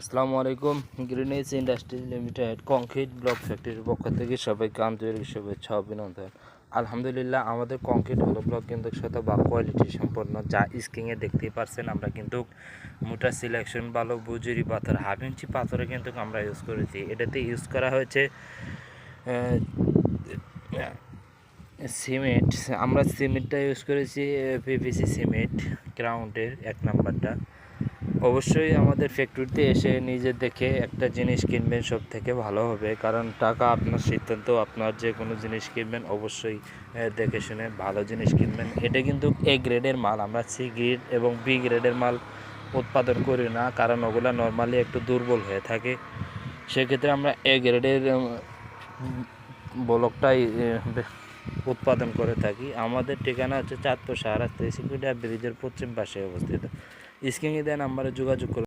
আসসালামু আলাইকুম। গ্রিনেজ industries limited concrete block ফ্যাক্টরির পক্ষ থেকে সবাইকে আন্তরিক শুভেচ্ছা অভিনন্দন। আলহামদুলিল্লাহ, আমাদের কংক্রিট হলো ব্লক কিন্তু শতভাগ কোয়ালিটি সম্পন্ন, যা স্ক্রিনে দেখতেই পারছেন। আমরা কিন্তু মোটা সিলেকশন ভালো বুজুরি পাথর 1/2 ইঞ্চি পাথরে কিন্তু আমরা ইউজ করেছি। এটাতে ইউজ করা হয়েছে সিমেন্ট। আমরা সিমেন্টটা ইউজ করেছি পিভিসি সিমেন্ট গ্রাউন্ডের 1 নাম্বারটা। অবশ্যই আমাদের ফ্যাক্টরিতে এসে নিজে দেখে একটা জিনিস কিনবেন, সব থেকে ভালো হবে। কারণ টাকা আপনার সিদ্ধান্ত, আপনার যে কোনো জিনিস কিনবেন অবশ্যই দেখে শুনে ভালো জিনিস কিনবেন। এটা কিন্তু এ গ্রেডের মাল, আমরা সি গ্রেড এবং বি গ্রেডের মাল উৎপাদন করি না, কারণ ওগুলো নর্মালি একটু দুর্বল হয়ে থাকে। সেক্ষেত্রে আমরা এ গ্রেডের ব্লকটাই উৎপাদন করে থাকি। আমাদের ঠিকানা হচ্ছে চাঁদপুর শাহরাস্তি সিকিউরিটি ব্রিজের পশ্চিম পাশে অবস্থিত। স্ক্রিনে দেওয়া নাম্বারে যোগাযোগ করুন।